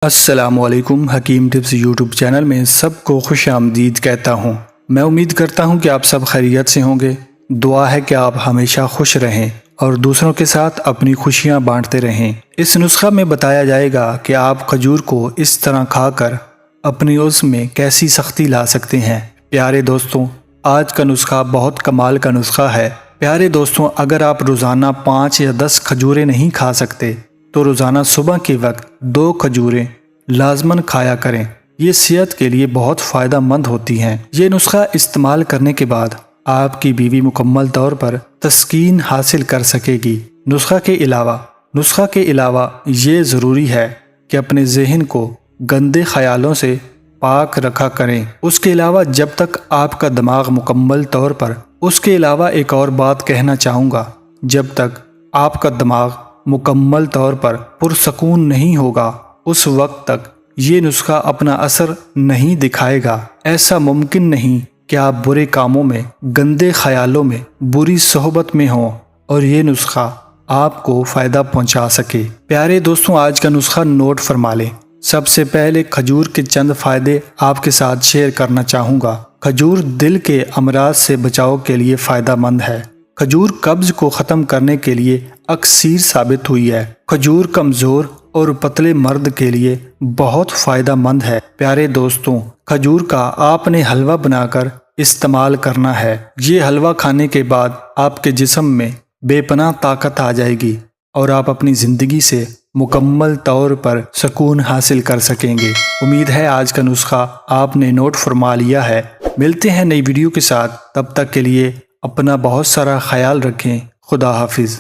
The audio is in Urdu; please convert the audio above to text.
السلام علیکم، حکیم ٹپس یوٹیوب چینل میں سب کو خوش آمدید کہتا ہوں۔ میں امید کرتا ہوں کہ آپ سب خیریت سے ہوں گے۔ دعا ہے کہ آپ ہمیشہ خوش رہیں اور دوسروں کے ساتھ اپنی خوشیاں بانٹتے رہیں۔ اس نسخہ میں بتایا جائے گا کہ آپ کھجور کو اس طرح کھا کر اپنی عزم میں کیسی سختی لا سکتے ہیں۔ پیارے دوستوں، آج کا نسخہ بہت کمال کا نسخہ ہے۔ پیارے دوستوں، اگر آپ روزانہ 5 یا 10 کھجوریں نہیں کھا سکتے تو روزانہ صبح کے وقت 2 کھجوریں لازماً کھایا کریں۔ یہ صحت کے لیے بہت فائدہ مند ہوتی ہیں۔ یہ نسخہ استعمال کرنے کے بعد آپ کی بیوی مکمل طور پر تسکین حاصل کر سکے گی۔ نسخہ کے علاوہ یہ ضروری ہے کہ اپنے ذہن کو گندے خیالوں سے پاک رکھا کریں۔ اس کے علاوہ جب تک آپ کا دماغ مکمل طور پر ایک اور بات کہنا چاہوں گا، جب تک آپ کا دماغ مکمل طور پر پرسکون نہیں ہوگا، اس وقت تک یہ نسخہ اپنا اثر نہیں دکھائے گا۔ ایسا ممکن نہیں کہ آپ برے کاموں میں، گندے خیالوں میں، بری صحبت میں ہوں اور یہ نسخہ آپ کو فائدہ پہنچا سکے۔ پیارے دوستوں، آج کا نسخہ نوٹ فرما لیں۔ سب سے پہلے کھجور کے چند فائدے آپ کے ساتھ شیئر کرنا چاہوں گا۔ کھجور دل کے امراض سے بچاؤ کے لیے فائدہ مند ہے۔ کھجور قبض کو ختم کرنے کے لیے اکثیر ثابت ہوئی ہے۔ کھجور کمزور اور پتلے مرد کے لیے بہت فائدہ مند ہے۔ پیارے دوستوں، کھجور کا آپ نے حلوہ بنا کر استعمال کرنا ہے۔ یہ حلوہ کھانے کے بعد آپ کے جسم میں بے پناہ طاقت آ جائے گی اور آپ اپنی زندگی سے مکمل طور پر سکون حاصل کر سکیں گے۔ امید ہے آج کا نسخہ آپ نے نوٹ فرما لیا ہے۔ ملتے ہیں نئی ویڈیو کے ساتھ، تب تک کے لیے اپنا بہت سارا خیال رکھیں۔ خدا حافظ۔